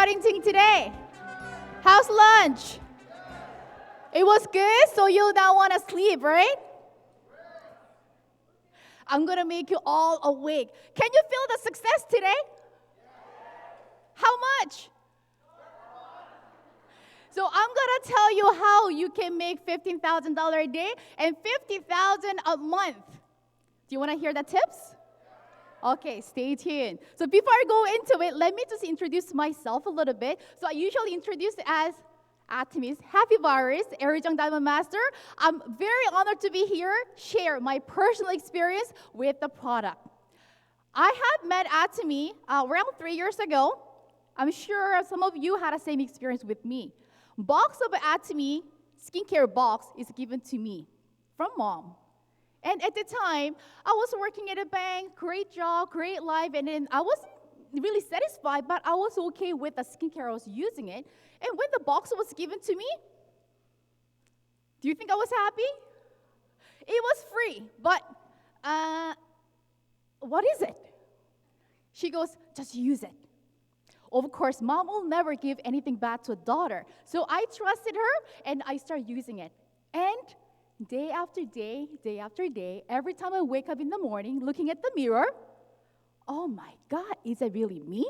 exciting thing today? How's lunch? It was good, so you now want to sleep, right? I'm going to make you all awake. Can you feel the success today? How much? So I'm going to tell you how you can make $15,000 a day and $50,000 a month. Do you want to hear the tips? Okay, stay tuned. So before I go into it, let me just introduce myself a little bit. So I usually introduce as Atomy's Happy Virus, Aeri Jeong Diamond Master. I'm very honored to be here, share my personal experience with the product. I had met Atomy around 3 years ago. I'm sure some of you had the same experience with me. Box of Atomy skincare box is given to me from mom. And at the time, I was working at a bank, great job, great life, and then I wasn't really satisfied, but I was okay with the skincare I was using it. And when the box was given to me, do you think I was happy? It was free, but what is it? She goes, just use it. Of course, mom will never give anything bad to a daughter. So I trusted her, and I started using it. And day after day, day after day, every time I wake up in the morning, looking at the mirror, oh my God, is it really me?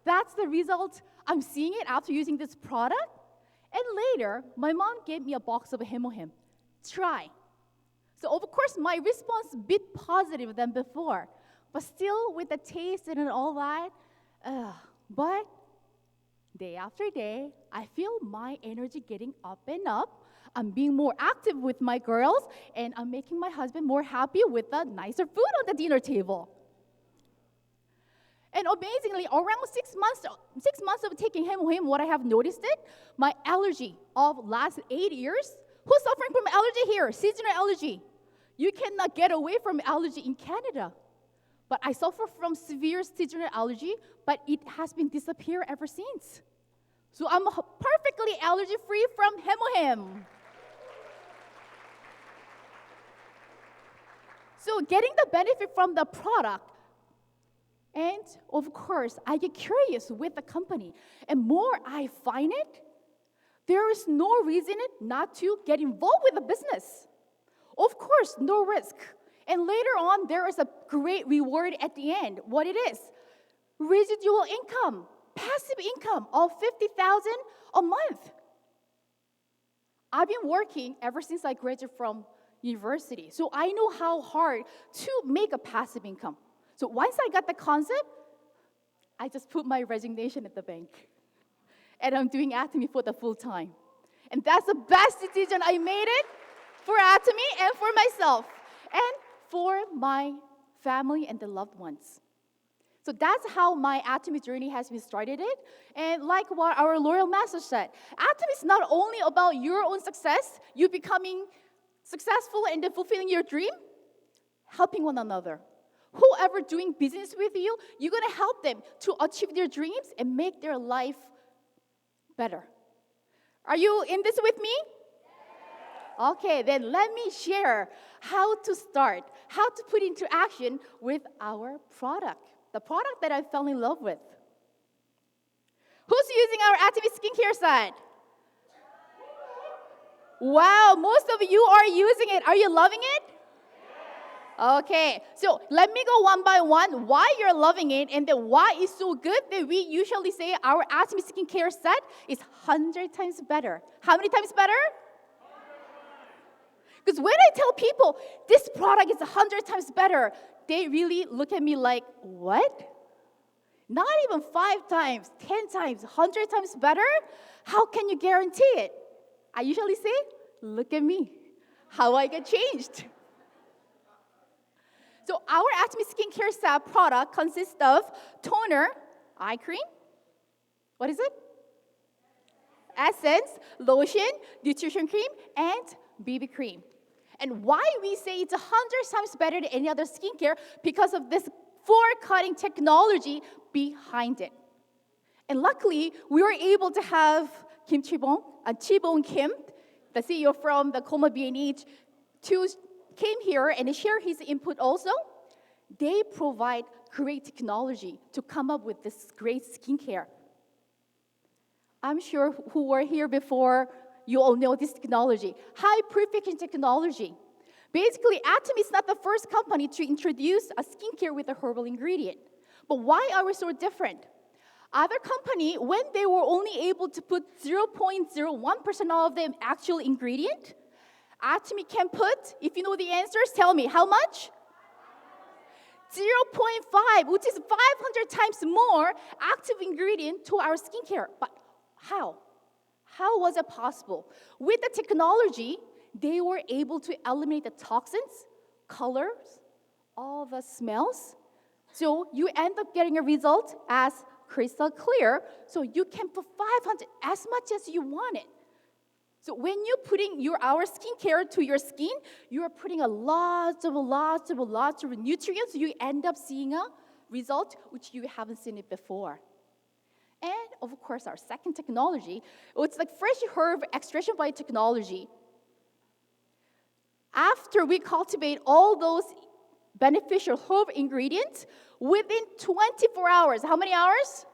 That's the result. I'm seeing it after using this product. And later, my mom gave me a box of Hemohim. Try. So of course, my response a bit positive than before. But still, with the taste and all that, but day after day, I feel my energy getting up and up. I'm being more active with my girls, and I'm making my husband more happy with the nicer food on the dinner table. And amazingly, around 6 months of taking Hemohim, what I have noticed it, my allergy of last 8 years. Who's suffering from allergy here? Seasonal allergy. You cannot get away from allergy in Canada. But I suffer from severe seasonal allergy, but it has been disappeared ever since. So I'm perfectly allergy-free from Hemohim. So getting the benefit from the product, and of course, I get curious with the company. And more I find it, there is no reason not to get involved with the business. Of course, no risk. And later on, there is a great reward at the end. What it is? Residual income, passive income of $50,000 a month. I've been working ever since I graduated from university. So I know how hard to make a passive income. So once I got the concept, I just put my resignation at the bank. And I'm doing Atomy for the full time. And that's the best decision I made it for Atomy and for myself. And for my family and the loved ones. So that's how my Atomy journey has been started. And like what our loyal master said, Atomy is not only about your own success, you becoming successful and then fulfilling your dream, helping one another. Whoever doing business with you, you're going to help them to achieve their dreams and make their life better. Are you in this with me? Okay, then let me share how to start, how to put into action with our product, the product that I fell in love with. Who's using our Atomy skincare side? Wow, most of you are using it. Are you loving it? Okay, so let me go one by one why you're loving it and then why it's so good that we usually say our Atomy skincare set is 100 times better. How many times better? Because when I tell people this product is 100 times better, they really look at me like, what? Not even 5 times, 10 times, 100 times better? How can you guarantee it? I usually say, look at me, how I get changed. So our Atomy skincare set product consists of toner, eye cream, what is it? Essence, lotion, nutrition cream, and BB cream. And why we say it's 100 times better than any other skincare? Because of this 4-cutting technology behind it. And luckily, we were able to have Kim Chibong Kim, the CEO from the Coma B&H, came here and share his input also. They provide great technology to come up with this great skincare. I'm sure who were here before, you all know this technology. High purification technology. Basically, Atomy is not the first company to introduce a skincare with a herbal ingredient. But why are we so different? Other company, when they were only able to put 0.01% of the actual ingredient, Atomy can put, if you know the answers, tell me, how much? 0.5, which is 500 times more active ingredient to our skincare. But how? How was it possible? With the technology, they were able to eliminate the toxins, colors, all the smells. So you end up getting a result as crystal clear, so you can put 500 as much as you want it. So when you're putting our skincare to your skin, you're putting a lots of nutrients. You end up seeing a result which you haven't seen it before. And of course, our second technology, it's like fresh herb extraction biotechnology. After we cultivate all those beneficial herb ingredients, within 24 hours, how many hours?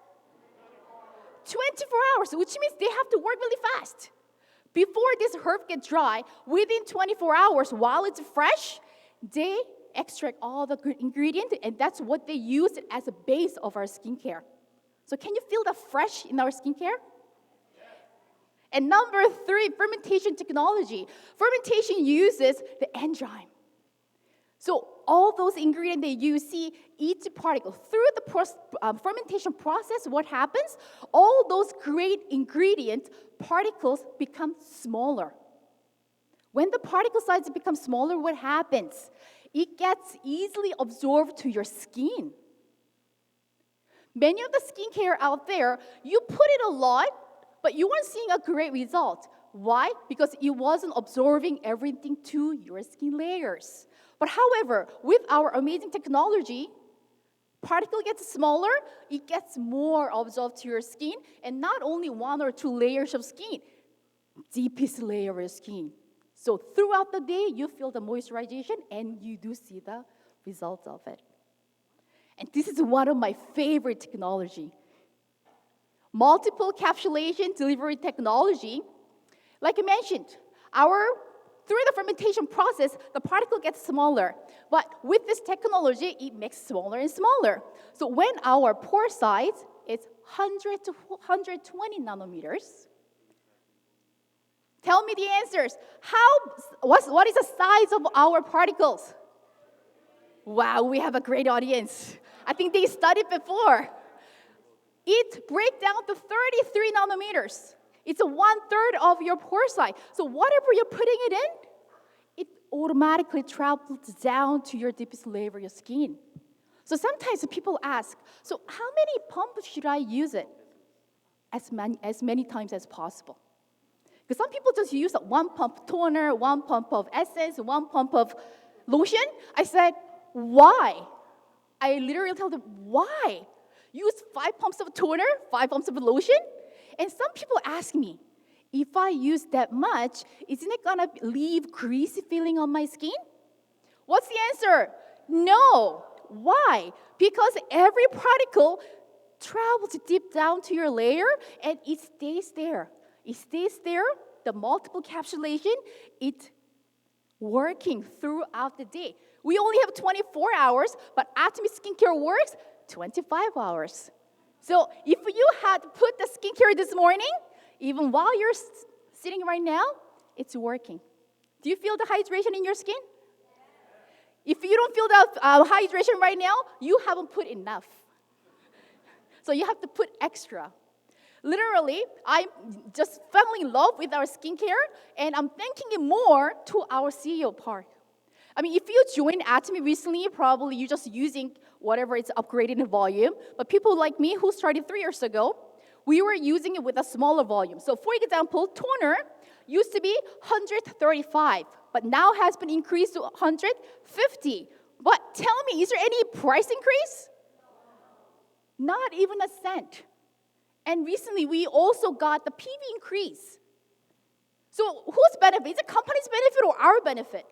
24 hours, which means they have to work really fast. Before this herb gets dry, within 24 hours, while it's fresh, they extract all the good ingredients, and that's what they use as a base of our skincare. So can you feel the fresh in our skincare? And number 3, fermentation technology. Fermentation uses the enzyme. So all those ingredients that you see, each particle, through the fermentation process, what happens? All those great ingredient particles become smaller. When the particle size becomes smaller, what happens? It gets easily absorbed to your skin. Many of the skincare out there, you put it a lot, but you weren't seeing a great result. Why? Because it wasn't absorbing everything to your skin layers. But however, with our amazing technology, particle gets smaller, it gets more absorbed to your skin, and not only 1 or 2 layers of skin, deepest layer of your skin. So throughout the day, you feel the moisturization, and you do see the results of it. And this is one of my favorite technology. Multiple capsulation delivery technology. Like I mentioned, through the fermentation process, the particle gets smaller. But with this technology, it makes smaller and smaller. So when our pore size is 100 to 120 nanometers, tell me the answers. What is the size of our particles? Wow, we have a great audience. I think they studied before. It breaks down to 33 nanometers. It's 1/3 of your pore size. So whatever you're putting it in, it automatically travels down to your deepest layer of your skin. So sometimes people ask, so how many pumps should I use it? As many times as possible. Because some people just use 1 pump toner, 1 pump of essence, 1 pump of lotion. I said, why? I literally tell them, why? Use 5 pumps of toner, 5 pumps of lotion? And some people ask me, if I use that much, isn't it gonna leave greasy feeling on my skin? What's the answer? No. Why? Because every particle travels deep down to your layer and it stays there. It stays there, the multiple capsulation, it's working throughout the day. We only have 24 hours, but Atomy skincare works 25 hours. So if you had put the skincare this morning, even while you're sitting right now, it's working. Do you feel the hydration in your skin? If you don't feel the hydration right now, you haven't put enough. So you have to put extra. Literally, I just fell in love with our skincare, and I'm thanking it more to our CEO, Park. I mean, if you joined Atomy recently, probably you're just using whatever it's upgraded in volume. But people like me who started 3 years ago, we were using it with a smaller volume. So for example, toner used to be 135, but now has been increased to 150. But tell me, is there any price increase? Not even a cent. And recently, we also got the PV increase. So whose benefit? Is it company's benefit or our benefit?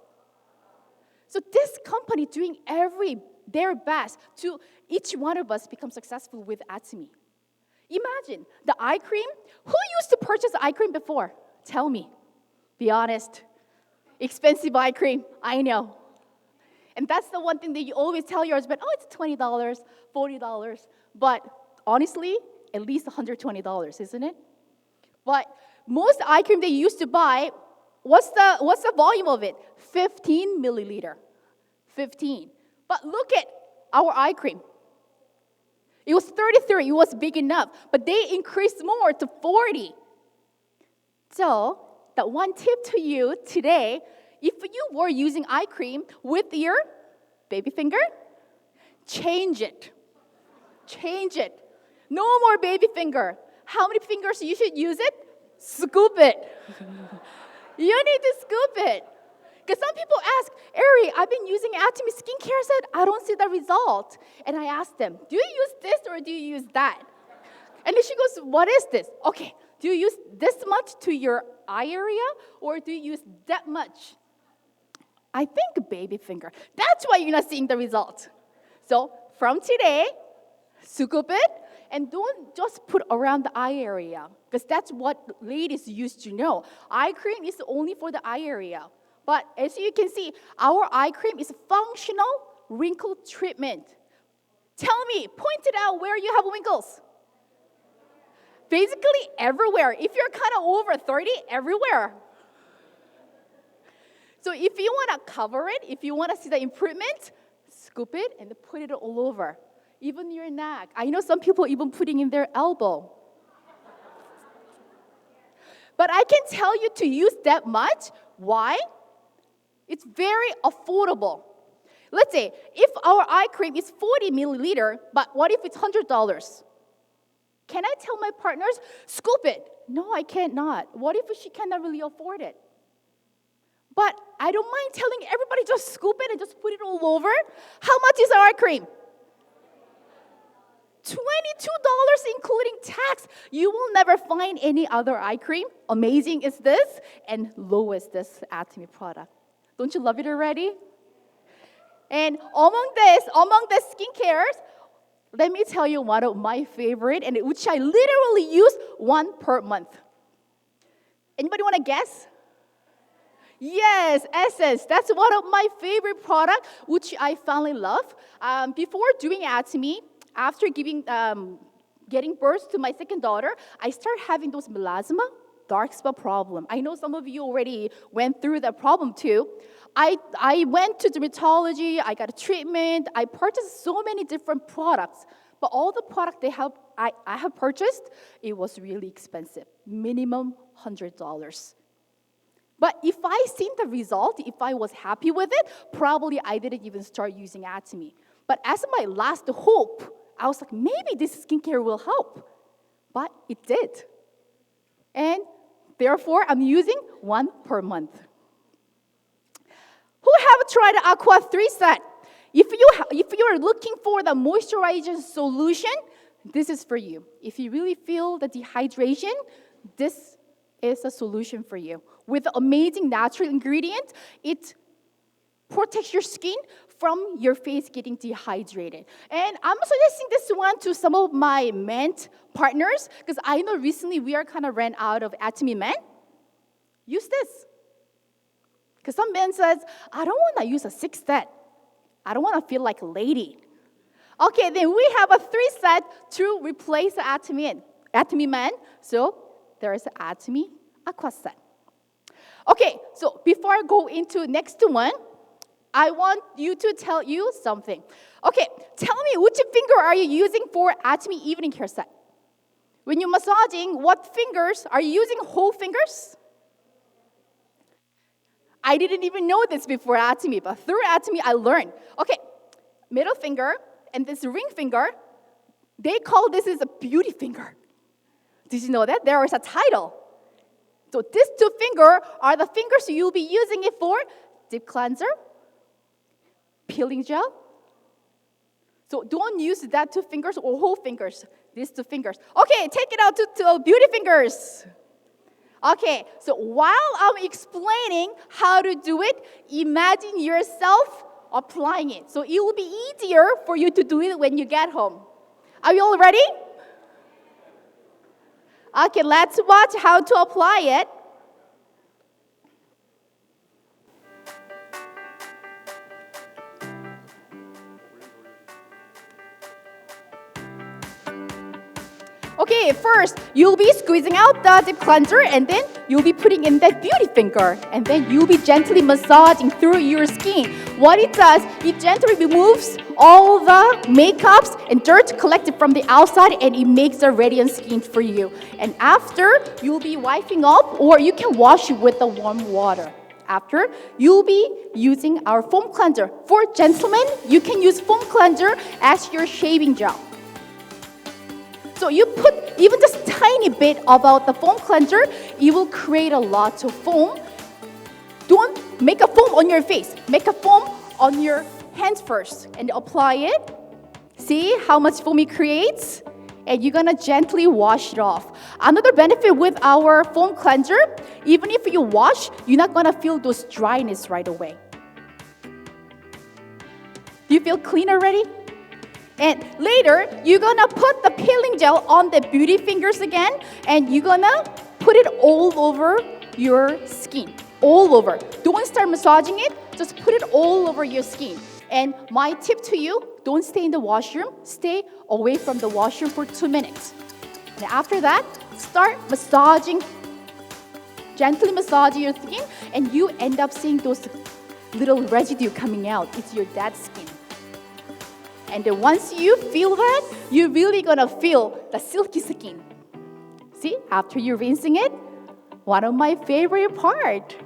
So this company doing every their best to each one of us become successful with Atomy. Imagine the eye cream. Who used to purchase eye cream before? Tell me. Be honest. Expensive eye cream, I know. And that's the one thing that you always tell your husband, oh, it's $20, $40. But honestly, at least $120, isn't it? But most eye cream that you used to buy, what's the volume of it? 15 milliliter. 15. But look at our eye cream. It was 33, it was big enough, but they increased more to 40. So, the one tip to you today, if you were using eye cream with your baby finger, change it. Change it. No more baby finger. How many fingers you should use it? Scoop it. You need to scoop it. Because some people ask, Aeri, I've been using Atomy skincare set, I don't see the result. And I ask them, do you use this or do you use that? And then she goes, what is this? Okay, do you use this much to your eye area or do you use that much? I think baby finger. That's why you're not seeing the result. So from today, scoop it and don't just put around the eye area because that's what ladies used to know. Eye cream is only for the eye area. But as you can see, our eye cream is a functional wrinkle treatment. Tell me, point it out where you have wrinkles. Basically everywhere. If you're kind of over 30, everywhere. So if you want to cover it, if you want to see the improvement, scoop it and put it all over. Even your neck. I know some people even putting in their elbow. But I can tell you to use that much. Why? It's very affordable. Let's say if our eye cream is 40 milliliter, but what if it's $100? Can I tell my partners, scoop it? No, I can't not. What if she cannot really afford it? But I don't mind telling everybody just scoop it and just put it all over. How much is our eye cream? $22 including tax. You will never find any other eye cream. Amazing is this and low is this Atomy product. Don't you love it already? And among the skincares, let me tell you one of my favorite, and which I literally use one per month. Anybody want to guess? Yes, Essence. That's one of my favorite products, which I finally love. Before doing Atomy, after getting birth to my second daughter, I started having those melasma, dark spot problem. I know some of you already went through that problem too. I went to dermatology, I got a treatment, I purchased so many different products, but all the product I have purchased, it was really expensive, minimum $100. But if I seen the result, if I was happy with it, probably I didn't even start using Atomy. But as my last hope, I was like, maybe this skincare will help. But it did. And therefore, I'm using one per month. Who have tried the Aqua 3 set? If you are looking for the moisturizing solution, this is for you. If you really feel the dehydration, this is a solution for you. With amazing natural ingredient, it protects your skin from your face getting dehydrated. And I'm suggesting this one to some of my men partners, because I know recently we are kind of ran out of Atomy men. Use this. Because some men says, I don't want to use a 6 set. I don't want to feel like a lady. Okay, then we have a 3 set to replace the Atomy man. So there is an Atomy Aqua set. Okay, so before I go into next one, I want you to tell you something. Okay, tell me which finger are you using for Atomy evening care set? When you're massaging, what fingers are you using? Whole fingers? I didn't even know this before Atomy, but through Atomy I learned. Okay, middle finger and this ring finger, they call this is a beauty finger. Did you know that? There is a title. So these 2 fingers are the fingers you'll be using it for deep cleanser, peeling gel. So don't use that 2 fingers or whole fingers, these 2 fingers. Okay, take it out to beauty fingers. Okay, so while I'm explaining how to do it, imagine yourself applying it. So it will be easier for you to do it when you get home. Are you all ready? Okay, let's watch how to apply it. Okay, first, you'll be squeezing out the deep cleanser and then you'll be putting in that beauty finger. And then you'll be gently massaging through your skin. What it does, it gently removes all the makeups and dirt collected from the outside and it makes a radiant skin for you. And after, you'll be wiping off or you can wash it with the warm water. After, you'll be using our foam cleanser. For gentlemen, you can use foam cleanser as your shaving gel. So you put even just tiny bit about the foam cleanser, it will create a lot of foam. Don't make a foam on your face. Make a foam on your hands first and apply it. See how much foam it creates? And you're gonna gently wash it off. Another benefit with our foam cleanser, even if you wash, you're not gonna feel those dryness right away. Do you feel clean already? And later, you're gonna put the peeling gel on the beauty fingers again, and you're gonna put it all over your skin. All over. Don't start massaging it, just put it all over your skin. And my tip to you, don't stay in the washroom, stay away from the washroom for 2 minutes. And after that, start massaging, gently massaging your skin, and you end up seeing those little residue coming out. It's your dead skin. And then once you feel that, you're really gonna feel the silky skin. See, after you're rinsing it, one of my favorite part.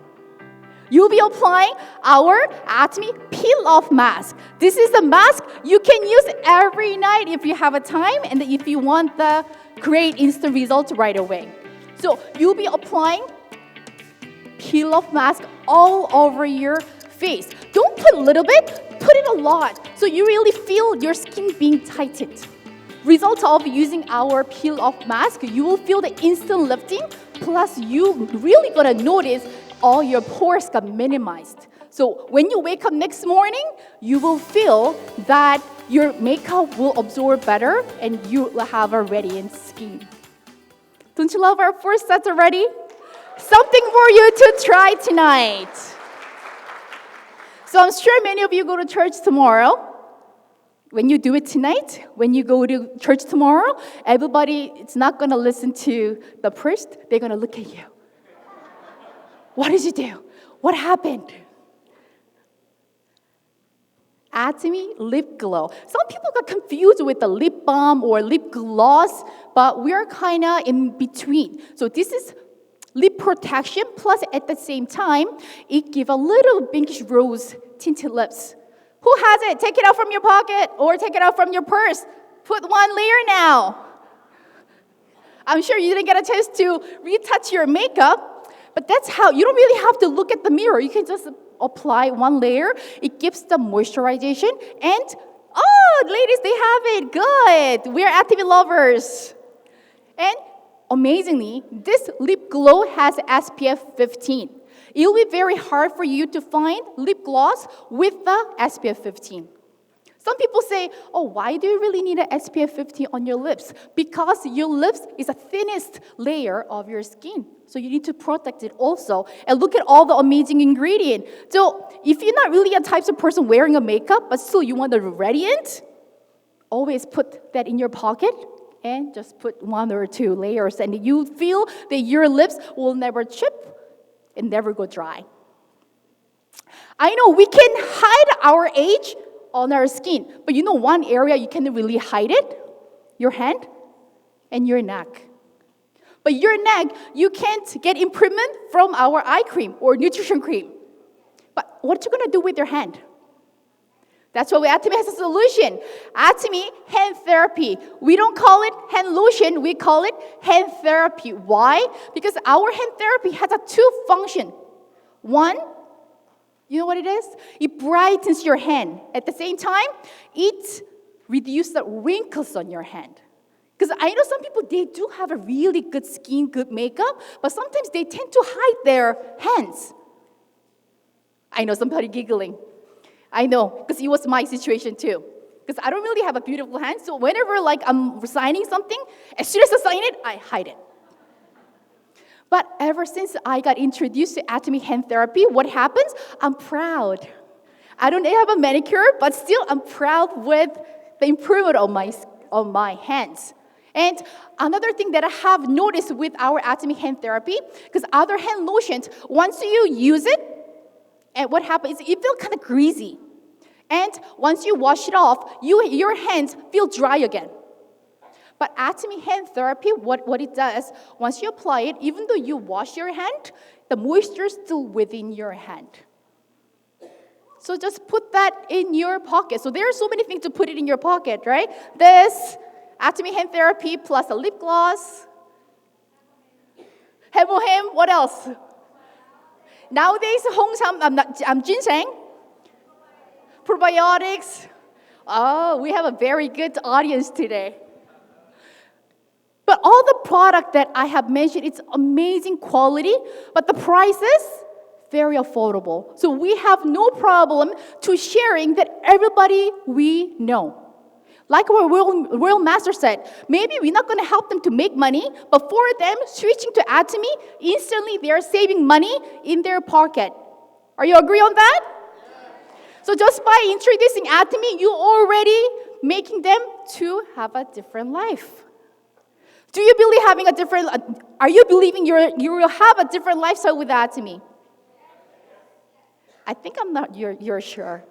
You'll be applying our Atomy peel-off mask. This is a mask you can use every night if you have a time and if you want the great instant results right away. So you'll be applying peel-off mask all over your face. Don't put a little bit, put it a lot, so you really feel your skin being tightened. Result of using our peel-off mask, you will feel the instant lifting, plus you really gonna notice all your pores got minimized. So when you wake up next morning, you will feel that your makeup will absorb better and you will have a radiant skin. Don't you love our first set already? Something for you to try tonight. So I'm sure many of you go to church tomorrow. When you do it tonight, when you go to church tomorrow, everybody is not going to listen to the priest. They're going to look at you. What did you do? What happened? Atomy Lipglo. Some people got confused with the lip balm or lip gloss, but we're kind of in between. So this is lip protection, plus at the same time, it gives a little pinkish rose tinted lips. Who has it? Take it out from your pocket or take it out from your purse. Put one layer now. I'm sure you didn't get a chance to retouch your makeup, but that's how, you don't really have to look at the mirror. You can just apply one layer. It gives the moisturization and, oh, ladies, they have it. Good. We're Atomy lovers. And amazingly, this lip glow has SPF 15. It will be very hard for you to find lip gloss with the SPF 15. Some people say, oh, why do you really need an SPF 15 on your lips? Because your lips is the thinnest layer of your skin. So you need to protect it also. And look at all the amazing ingredients. So if you're not really a type of person wearing a makeup, but still you want the radiant, always put that in your pocket and just put 1 or 2 layers. And you feel that your lips will never chip and never go dry. I know we can hide our age on our skin, but you know one area you can really hide it? Your hand and your neck. But your neck, you can't get improvement from our eye cream or nutrition cream. But what you gonna do with your hand? That's why Atomy has a solution. Atomy hand therapy. We don't call it hand lotion, we call it hand therapy. Why? Because our hand therapy has a 2 function. One, you know what it is? It brightens your hand. At the same time, it reduces the wrinkles on your hand. Because I know some people, they do have a really good skin, good makeup, but sometimes they tend to hide their hands. I know somebody giggling. I know, because it was my situation too. Because I don't really have a beautiful hand, so whenever I'm signing something, as soon as I sign it, I hide it. But ever since I got introduced to Atomy hand therapy, what happens? I'm proud. I don't have a manicure, but still I'm proud with the improvement on my hands. And another thing that I have noticed with our Atomy hand therapy, because other hand lotions, once you use it, and what happens is it feels kind of greasy. And once you wash it off, your hands feel dry again. But Atomy hand therapy, what it does, once you apply it, even though you wash your hand, the moisture is still within your hand. So just put that in your pocket. So there are so many things to put it in your pocket, right? This Atomy hand therapy plus a lip gloss. 해보햄, what else? Nowadays, ginseng, probiotics. Oh, we have a very good audience today. But all the product that I have mentioned, it's amazing quality, but the price is very affordable. So we have no problem to sharing that everybody we know. Like our Royal Master said, maybe we're not going to help them to make money, but for them, switching to Atomy, instantly they are saving money in their pocket. Are you agree on that? So just by introducing Atomy, you already making them to have a different life. Do you believe are you believing you will have a different lifestyle with Atomy? I think I'm not, you're sure.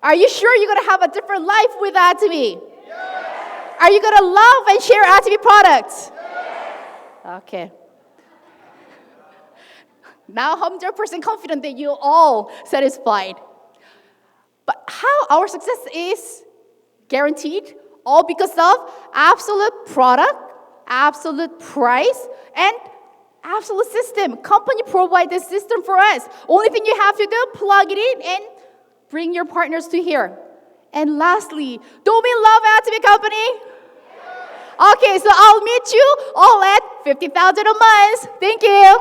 Are you sure you're going to have a different life with Atomy? Yes. Are you going to love and share Atomy products? Yes. Okay. Now 100% confident that you're all satisfied. But how our success is guaranteed? All because of absolute product, absolute price, and absolute system. Company provide this system for us. Only thing you have to do, plug it in and bring your partners to here. And lastly, don't we love Atomy Company? Okay, so I'll meet you all at 50,000 a month. Thank you.